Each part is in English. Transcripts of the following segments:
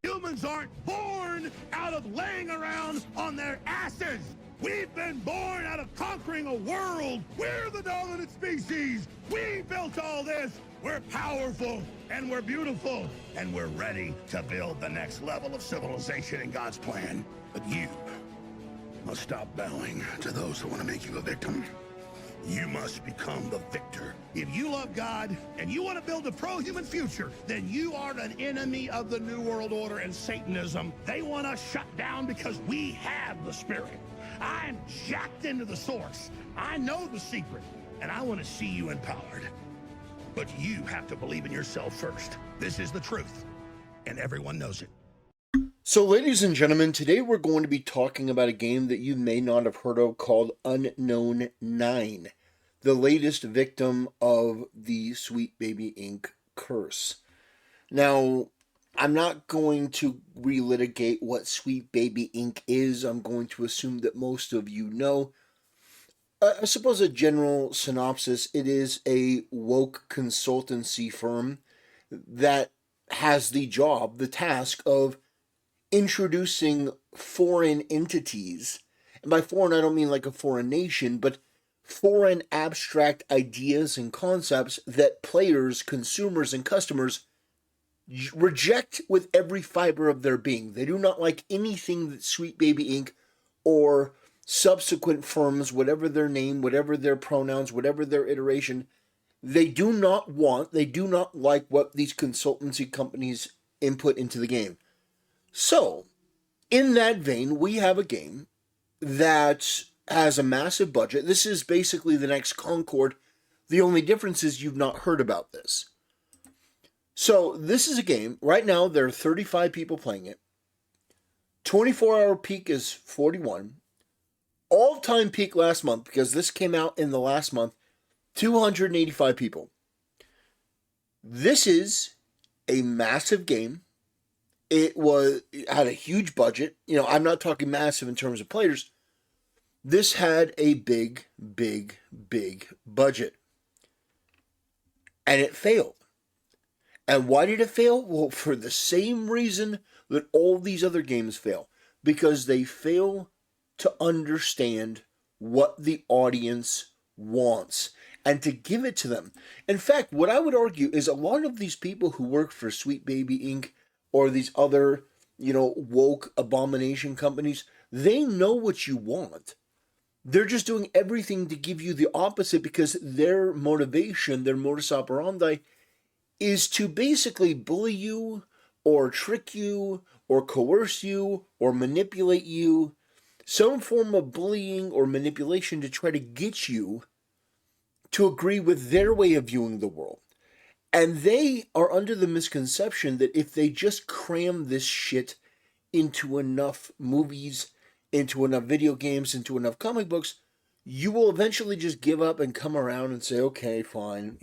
Humans aren't born out of laying around on their asses. We've been born out of conquering a world. We're the dominant species. We built all this. We're powerful and we're beautiful and we're ready to build the next level of civilization in God's plan. But you must stop bowing to those who want to make you a victim. You must become the victor. If you love God and you want to build a pro-human future, then you are an enemy of the New World Order and Satanism. They want us shut down because we have the Spirit. I'm jacked into the source. I know the secret, and I want to see you empowered. But you have to believe in yourself first. This is the truth, and everyone knows it. So, ladies and gentlemen, today we're going to be talking about a game that you may not have heard of called Unknown 9, the latest victim of the Sweet Baby Inc. curse. Now, I'm not going to relitigate what Sweet Baby Inc. is. I'm going to assume that most of you know. I suppose a general synopsis, it is a woke consultancy firm that has the job, the task of introducing foreign entities, and by foreign I don't mean like a foreign nation, but foreign abstract ideas and concepts that players, consumers, and customers reject with every fiber of their being. They do not like anything that Sweet Baby Inc. or subsequent firms, whatever their name, whatever their pronouns, whatever their iteration, they do not like what these consultancy companies input into the game. So, in that vein, we have a game that has a massive budget. This is basically the next Concord. The only difference is you've not heard about this. So, this is a game. Right now, there are 35 people playing it. 24-hour peak is 41. All-time peak last month, because this came out in the last month, 285 people. This is a massive game. It had a huge budget. You know, I'm not talking massive in terms of players. This had a big budget. And it failed. And why did it fail? Well, for the same reason that all these other games fail. Because they fail to understand what the audience wants and to give it to them. In fact, what I would argue is a lot of these people who work for Sweet Baby Inc. or these other, woke abomination companies, they know what you want. They're just doing everything to give you the opposite because their motivation, their modus operandi, is to basically bully you or trick you or coerce you or manipulate you. Some form of bullying or manipulation to try to get you to agree with their way of viewing the world. And they are under the misconception that if they just cram this shit into enough movies, into enough video games, into enough comic books, you will eventually just give up and come around and say, okay, fine,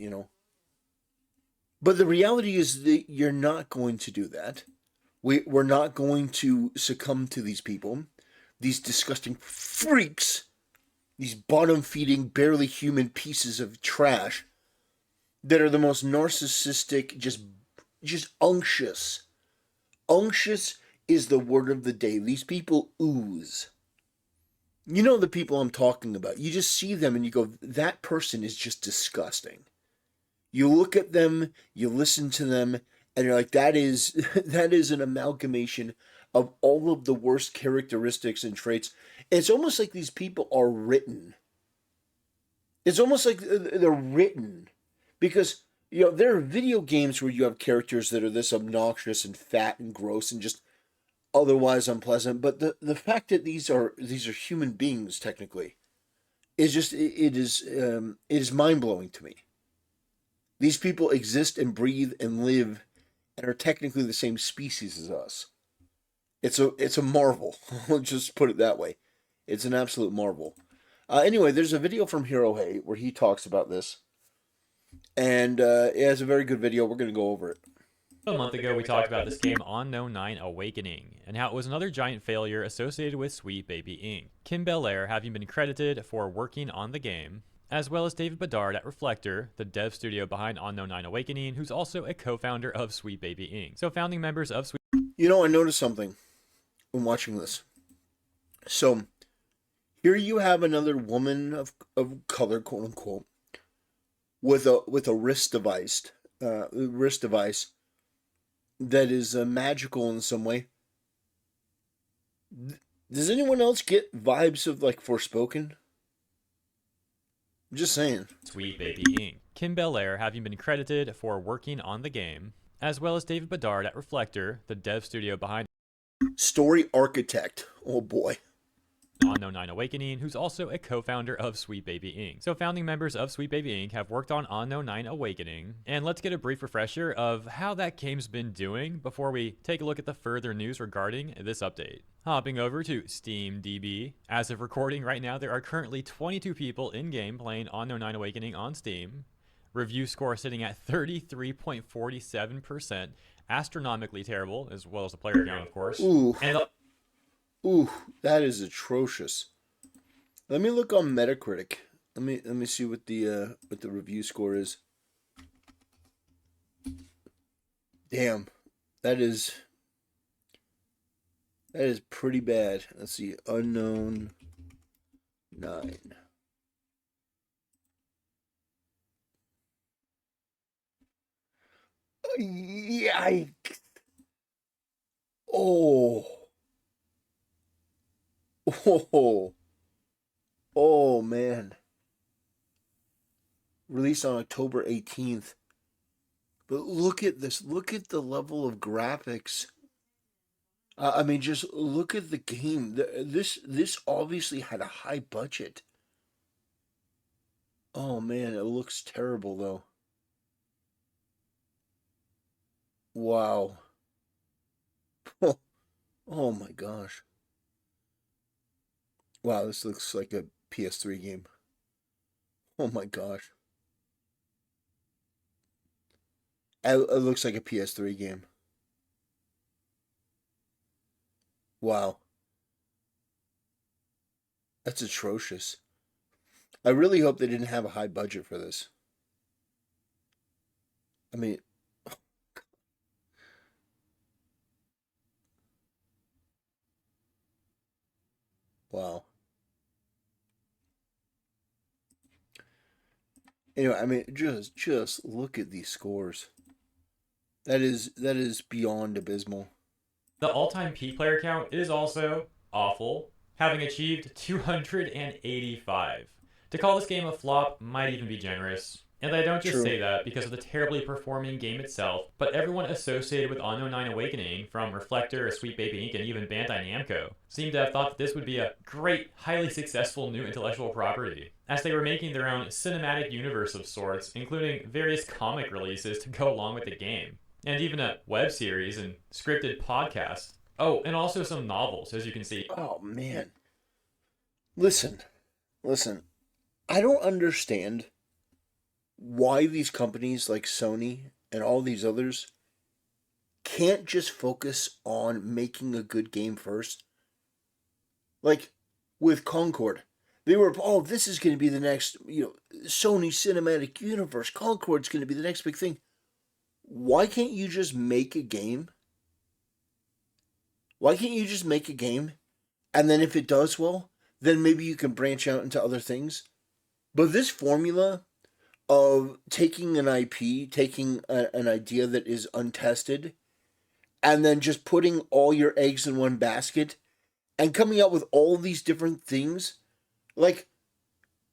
But the reality is that you're not going to do that. We're not going to succumb to these people, these disgusting freaks, these bottom-feeding, barely human pieces of trash that are the most narcissistic, just unctuous. Unctuous is the word of the day. These people ooze. You know the people I'm talking about. You just see them and you go, that person is just disgusting. You look at them, you listen to them, and you're like, that is an amalgamation of all of the worst characteristics and traits. It's almost like these people are written. It's almost like they're written. Because, there are video games where you have characters that are this obnoxious and fat and gross and just otherwise unpleasant. But the fact that these are human beings, technically, is just, it is mind-blowing to me. These people exist and breathe and live and are technically the same species as us. It's a marvel. I'll just put it that way. It's an absolute marvel. Anyway, there's a video from HeroHey where he talks about this. And it has a very good video. We're going to go over it. A month ago, we talked about this game Unknown 9 Awakening, and how it was another giant failure associated with Sweet Baby Inc. Kim Belair having been credited for working on the game, as well as David Bedard at Reflector, the dev studio behind Unknown 9 Awakening, who's also a co-founder of Sweet Baby Inc. So founding members of Sweet I noticed something when watching this. So, here you have another woman of color, quote unquote, with a wrist device that is magical in some way. Does anyone else get vibes of like Forspoken? I'm just saying. Sweet Baby Inc. Kim Belair having been credited for working on the game, as well as David Bedard at Reflector, the dev studio behind Story architect. Oh boy. Unknown 9 Awakening, who's also a co-founder of Sweet Baby Inc. So founding members of Sweet Baby Inc. have worked on Unknown 9 Awakening, and let's get a brief refresher of how that game's been doing before we take a look at the further news regarding this update. Hopping over to SteamDB, as of recording right now, there are currently 22 people in-game playing Unknown 9 Awakening on Steam. Review score sitting at 33.47%, astronomically terrible, as well as the player count, of course. Ooh. And Ooh, that is atrocious. Let me look on Metacritic. Let me see what the review score is. Damn, that is pretty bad. Let's see, Unknown 9. Yikes! Oh. Oh man. Released on October 18th. But look at this. Look at the level of graphics. I mean, just look at the game. This obviously had a high budget. Oh man, it looks terrible though. Wow. Oh my gosh. Wow, this looks like a PS3 game. Oh my gosh. It looks like a PS3 game. Wow. That's atrocious. I really hope they didn't have a high budget for this. I mean, wow. Anyway, I mean, just look at these scores. That is beyond abysmal. the all-time peak player count is also awful, having achieved 285. To call this game a flop might even be generous. And I don't just True. say that because of the terribly performing game itself, but everyone associated with Unknown 9 Awakening, from Reflector, Sweet Baby Inc., and even Bandai Namco, seemed to have thought that this would be a great, highly successful new intellectual property, as they were making their own cinematic universe of sorts, including various comic releases to go along with the game, and even a web series and scripted podcast. Oh, and also some novels, as you can see. Oh man. Listen. I don't understand why these companies like Sony and all these others can't just focus on making a good game first. Like with Concord, they were, oh, this is going to be the next, Sony Cinematic Universe. Concord's going to be the next big thing. Why can't you just make a game? Why can't you just make a game, and then if it does well, then maybe you can branch out into other things? But this formula of taking an IP, taking an idea that is untested, and then just putting all your eggs in one basket, and coming out with all these different things, like,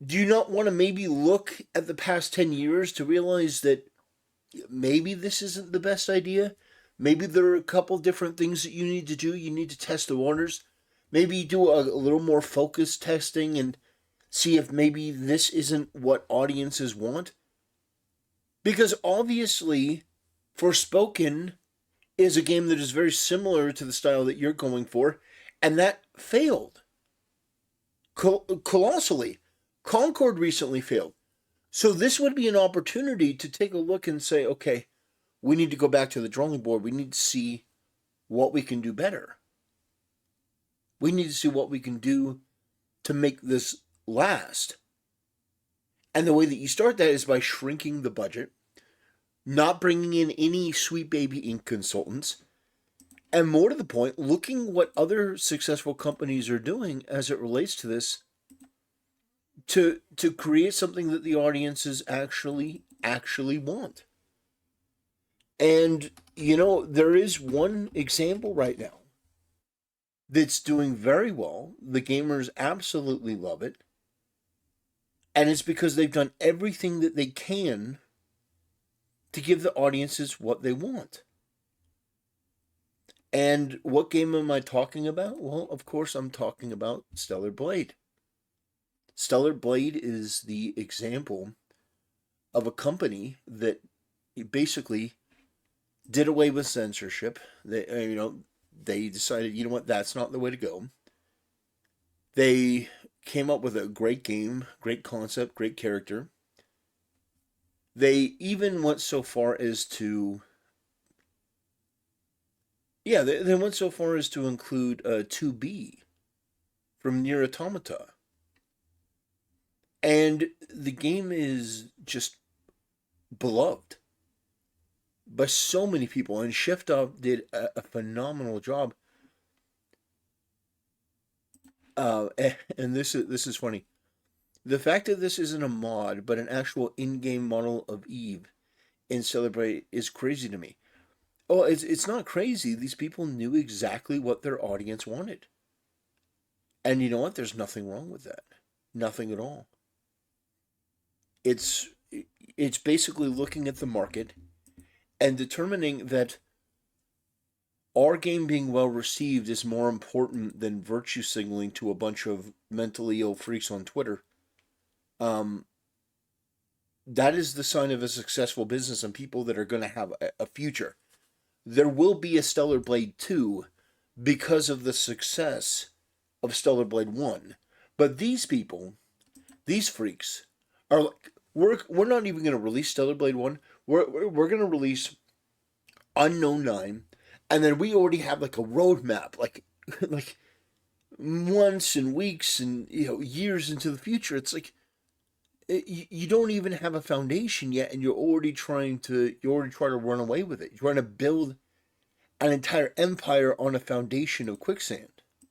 do you not want to maybe look at the past 10 years to realize that maybe this isn't the best idea? Maybe there are a couple different things that you need to do. You need to test the waters. Maybe do a little more focused testing and see if maybe this isn't what audiences want. Because obviously, Forspoken is a game that is very similar to the style that you're going for, and that failed. Colossally. Concord recently failed. So this would be an opportunity to take a look and say, okay, we need to go back to the drawing board. We need to see what we can do better. We need to see what we can do to make this last. And the way that you start that is by shrinking the budget, not bringing in any Sweet Baby Inc. consultants, And more to the point, looking what other successful companies are doing as it relates to this, to create something that the audiences actually want. And there is one example right now that's doing very well. The gamers absolutely love it. And it's because they've done everything that they can to give the audiences what they want. And what game am I talking about? Well, of course, I'm talking about Stellar Blade. Stellar Blade is the example of a company that basically did away with censorship. They decided, that's not the way to go. They came up with a great game, great concept, great character. They even went so far as to they went so far as to include 2B from Nier Automata. And the game is just beloved by so many people, and Shift Up did a phenomenal job. And this is funny. The fact that this isn't a mod, but an actual in-game model of Eve in Celebrate is crazy to me. Oh, it's not crazy. These people knew exactly what their audience wanted. And you know what? There's nothing wrong with that. Nothing at all. It's basically looking at the market and determining that our game being well received is more important than virtue signaling to a bunch of mentally ill freaks on Twitter. That is the sign of a successful business and people that are going to have a future. There will be a Stellar Blade 2 because of the success of Stellar Blade 1. But these people, these freaks, are like, we're not even going to release Stellar Blade 1. We're going to release Unknown 9, and then we already have like a roadmap, like months and weeks and years into the future. It's like you don't even have a foundation yet, and you're already trying to run away with it. You're trying to build an entire empire on a foundation of quicksand.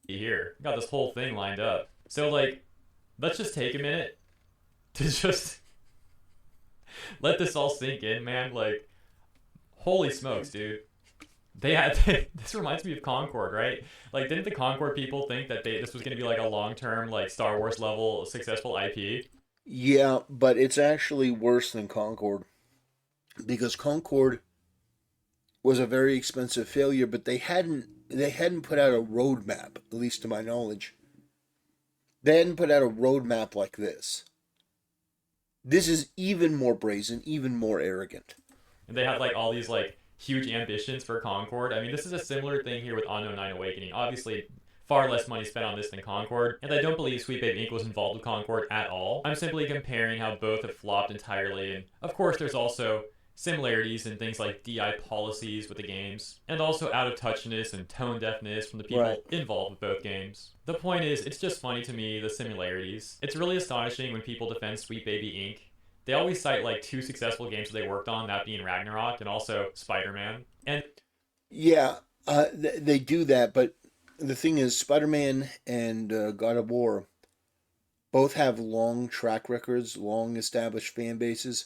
Here, got this whole thing lined up. So let's just take a minute to just let this all sink in, man. Like, holy smokes, dude. This reminds me of Concord, right? Like, didn't the Concord people think that this was going to be like a long-term, like, Star Wars level successful IP? Yeah, but it's actually worse than Concord, because Concord was a very expensive failure, but they hadn't put out a roadmap, at least to my knowledge. They hadn't put out a roadmap like this. This is even more brazen, even more arrogant. And they have like all these like huge ambitions for Concord. I mean, this is a similar thing here with Unknown 9 Awakening. Obviously, far less money spent on this than Concord, and I don't believe Sweet Baby Inc. was involved with Concord at all. I'm simply comparing how both have flopped entirely, and of course there's also similarities in things like DI policies with the games, and also out-of-touchness and tone deafness from the people involved with both games. The point is, it's just funny to me, the similarities. It's really astonishing when people defend Sweet Baby Inc. They always cite like two successful games that they worked on, that being Ragnarok and also Spider-Man. And yeah, they do that, but the thing is, Spider-Man and God of War both have long track records, long established fan bases,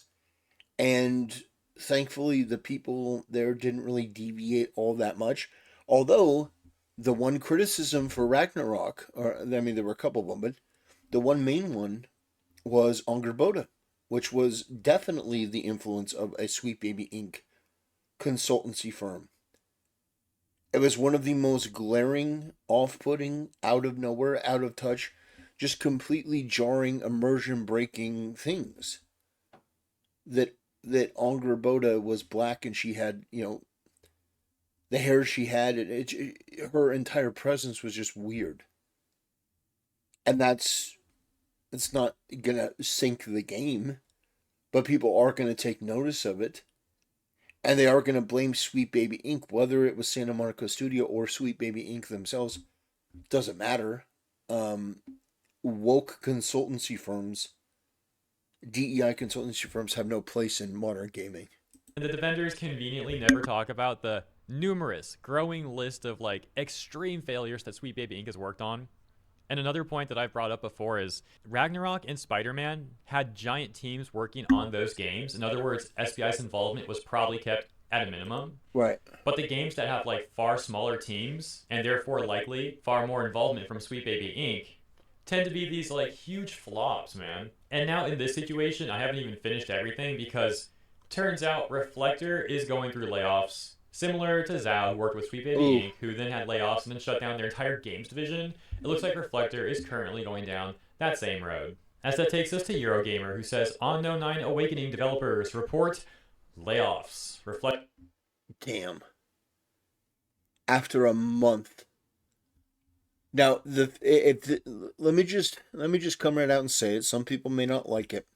and thankfully the people there didn't really deviate all that much. Although the one criticism for Ragnarok, there were a couple of them, but the one main one was Angerboda, which was definitely the influence of a Sweet Baby Inc. consultancy firm. It was one of the most glaring, off-putting, out of nowhere, out of touch, just completely jarring, immersion-breaking things. That Angerboda was black and she had, the hair she had, her entire presence was just weird. And it's not gonna sink the game, but people are gonna take notice of it. And they are going to blame Sweet Baby Inc., whether it was Santa Monica Studio or Sweet Baby Inc. themselves. Doesn't matter. Woke consultancy firms, DEI consultancy firms, have no place in modern gaming. the defenders conveniently never talk about the numerous, growing list of like extreme failures that Sweet Baby Inc. has worked on. And another point that I've brought up before is Ragnarok and Spider-Man had giant teams working on those games. In other words, SBI's involvement was probably kept at a minimum. Right. But the games that have like far smaller teams and therefore likely far more involvement from Sweet Baby Inc. tend to be these like huge flops, man. And now in this situation, I haven't even finished everything because turns out Reflector is going through layoffs. Similar to Zao, who worked with Sweet Baby Inc., who then had layoffs and then shut down their entire games division, it looks like Reflector is currently going down that same road. As that takes us to Eurogamer, who says, On No 9 Awakening developers report layoffs. Damn. After a month. Now, let me just come right out and say it. Some people may not like it.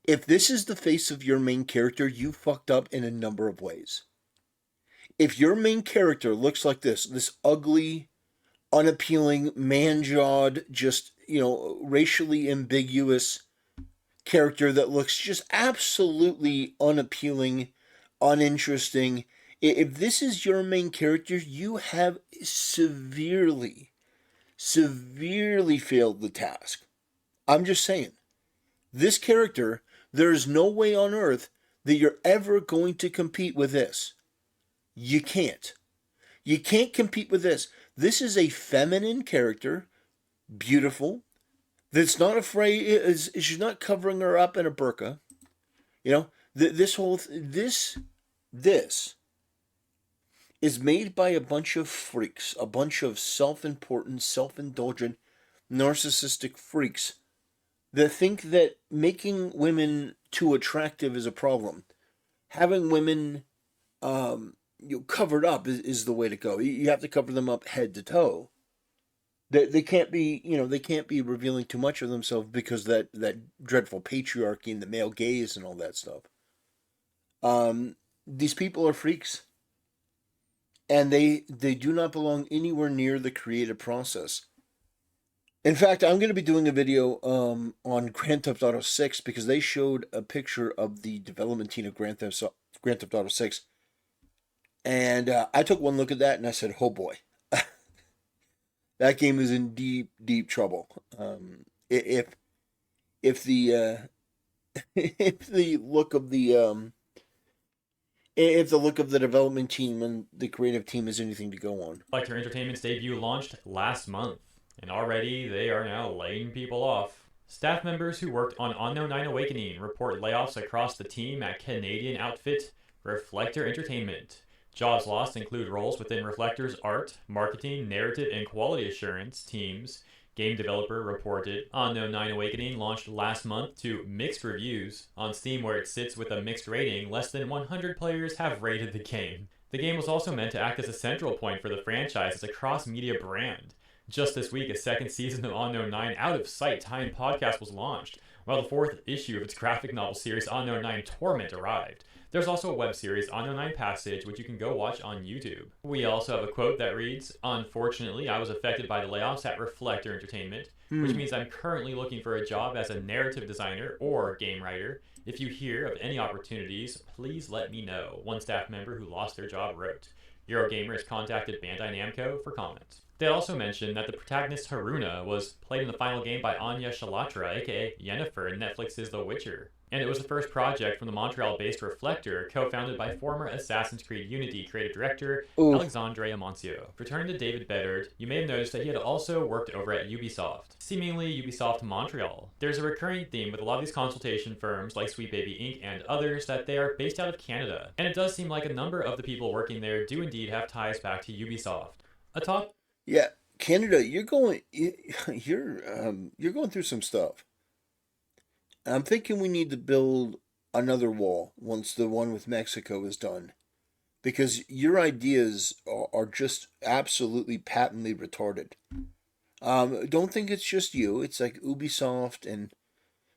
If this is the face of your main character, you fucked up in a number of ways. If your main character looks like this ugly, unappealing, man-jawed, just, racially ambiguous character that looks just absolutely unappealing, uninteresting, if this is your main character, you have severely failed the task. I'm just saying. This character, there's no way on earth that you're ever going to compete with this. You can't. You can't compete with this. This is a feminine character, beautiful, that's not afraid, she's not covering her up in a burqa. This is made by a bunch of freaks, a bunch of self-important, self-indulgent, narcissistic freaks that think that making women too attractive is a problem. Having women covered up is the way to go. You have to cover them up head to toe. They can't be, they can't be revealing too much of themselves because that dreadful patriarchy and the male gaze and all that stuff. These people are freaks. And they do not belong anywhere near the creative process. In fact, I'm going to be doing a video on Grand Theft Auto 6 because they showed a picture of the development team of Grand Theft Auto 6. And I took one look at that and I said, oh boy, that game is in deep, deep trouble. If the look of the if the look of the development team and the creative team is anything to go on. Reflector Entertainment's debut launched last month, and already they are now laying people off. Staff members who worked on Unknown 9 Awakening report layoffs across the team at Canadian outfit Reflector Entertainment. Jobs lost include roles within Reflector's art, marketing, narrative, and quality assurance teams. Game developer reported Unknown 9 Awakening launched last month to mixed reviews. On Steam, where it sits with a mixed rating, less than 100 players have rated the game. The game was also meant to act as a central point for the franchise as a cross-media brand. Just this week, a second season of Unknown 9 Out of Sight tie-in podcast was launched, while the fourth issue of its graphic novel series Unknown 9 Torment arrived. There's also a web series, Unknown 9 Passage, which you can go watch on YouTube. We also have a quote that reads, Unfortunately, I was affected by the layoffs at Reflector Entertainment, which means I'm currently looking for a job as a narrative designer or game writer. If you hear of any opportunities, please let me know, one staff member who lost their job wrote. Eurogamer has contacted Bandai Namco for comment. They also mentioned that the protagonist Haruna was played in the final game by Anya Shalatra, aka Yennefer, in Netflix's The Witcher. And it was the first project from the Montreal-based Reflector, co-founded by former Assassin's Creed Unity creative director Alexandre Amancio. Returning to David Bedard, you may have noticed that he had also worked over at Ubisoft, seemingly Ubisoft Montreal. There's a recurring theme with a lot of these consultation firms like Sweet Baby Inc. and others that they are based out of Canada, and it does seem like a number of the people working there do indeed have ties back to Ubisoft. Yeah, Canada, you're going through some stuff. I'm thinking we need to build another wall once the one with Mexico is done. Because your ideas are just absolutely patently retarded. Don't think it's just you. It's like Ubisoft and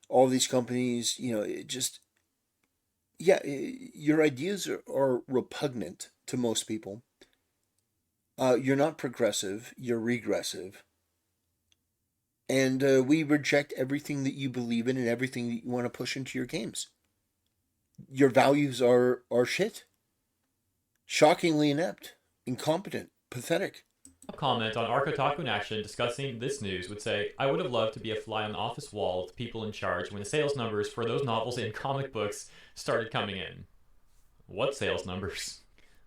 all these companies, your ideas are repugnant to most people. You're not progressive, you're regressive. And we reject everything that you believe in and everything that you want to push into your games. Your values are shit. shockingly inept, incompetent, pathetic. Comment on Arc Otaku in Action discussing this news would say, I would have loved to be a fly on the office wall with people in charge when the sales numbers for those novels and comic books started coming in. What sales numbers?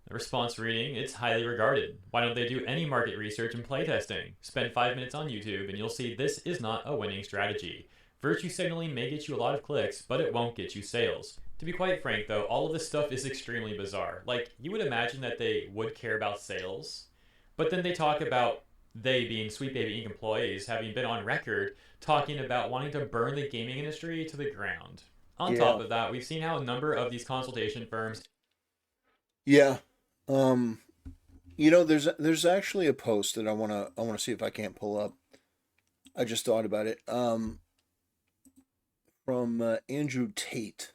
The response reading, it's highly regarded. Why don't they do any market research and playtesting? Spend 5 minutes on YouTube and you'll see this is not a winning strategy. Virtue signaling may get you a lot of clicks, but it won't get you sales. To be quite frank though, all of this stuff is extremely bizarre. Like, you would imagine that they would care about sales, but then they talk about they being Sweet Baby Inc. employees having been on record talking about wanting to burn the gaming industry to the ground. On top of that, we've seen how a number of these consultation firms. Yeah. You know, there's actually a post that I wanna see if I can't pull up. I just thought about it. From Andrew Tate.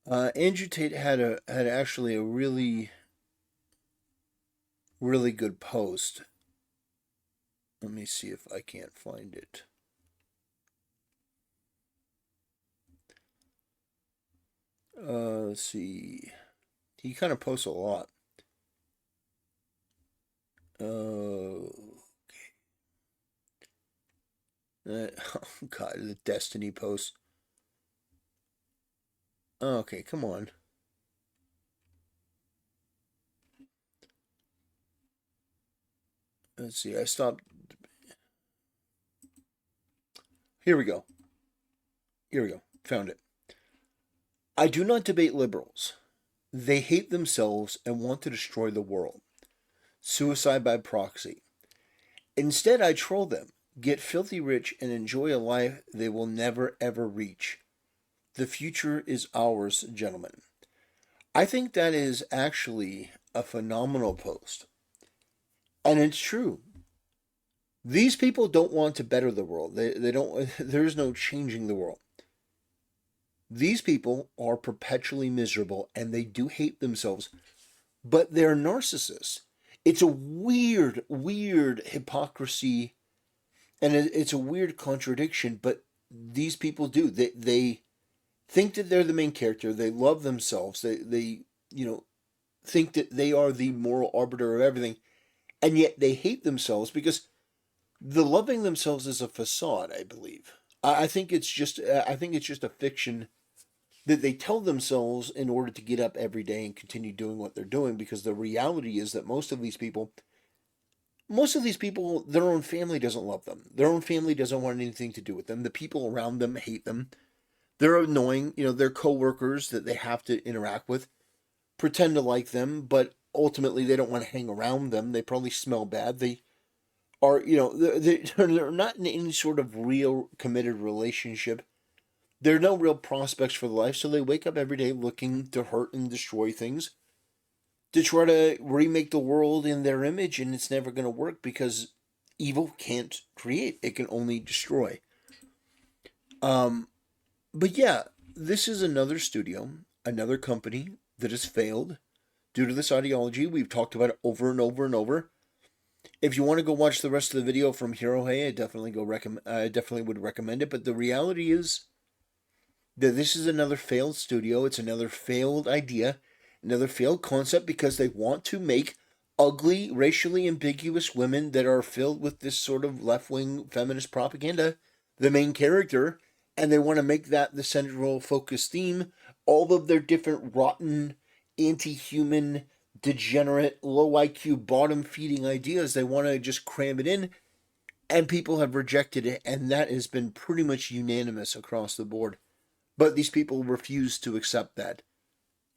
Andrew Tate had actually a really good post. Let me see if I can't find it. Let's see. He kind of posts a lot. Okay. Oh God, the Destiny post. Okay, come on. Let's see, I stopped. Here we go. Found it. I do not debate liberals. They hate themselves and want to destroy the world. Suicide by proxy. Instead, I troll them, get filthy rich, and enjoy a life they will never ever reach. The future is ours, gentlemen. I think that is actually a phenomenal post. And it's true. These people don't want to better the world. They don't. There's no changing the world. These people are perpetually miserable and they do hate themselves, but they're narcissists. It's a weird hypocrisy, and it's a weird contradiction, but these people do. They think that they're the main character. They love themselves. They think that they are the moral arbiter of everything, and yet they hate themselves because the loving themselves is a facade, I believe. I think it's just a fiction that they tell themselves in order to get up every day and continue doing what they're doing, because the reality is that most of these people, their own family doesn't love them. Their own family doesn't want anything to do with them. The people around them hate them. They're annoying. Their coworkers that they have to interact with pretend to like them, but ultimately they don't want to hang around them. They probably smell bad. They are, they're not in any sort of real committed relationship. There are no real prospects for life, so they wake up every day looking to hurt and destroy things, to try to remake the world in their image, and it's never going to work because evil can't create, it can only destroy. But yeah, this is another studio, another company that has failed due to this ideology. We've talked about it over and over and over. If you want to go watch the rest of the video from Hirohei, I definitely would recommend it, but the reality is that this is another failed studio. It's another failed idea, another failed concept, because they want to make ugly, racially ambiguous women that are filled with this sort of left-wing feminist propaganda the main character, and they want to make that the central focus theme. All of their different rotten, anti-human, degenerate, low IQ, bottom-feeding ideas, they want to just cram it in, and people have rejected it, and that has been pretty much unanimous across the board. But these people refuse to accept that.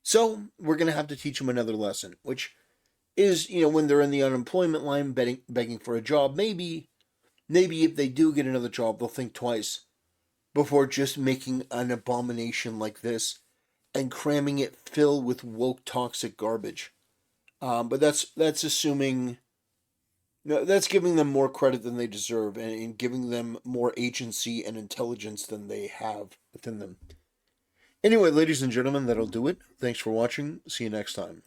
So we're going to have to teach them another lesson, which is, when they're in the unemployment line begging for a job, maybe if they do get another job, they'll think twice before just making an abomination like this and cramming it filled with woke toxic garbage. But that's assuming, that's giving them more credit than they deserve, and giving them more agency and intelligence than they have within them. Anyway, ladies and gentlemen, that'll do it. Thanks for watching. See you next time.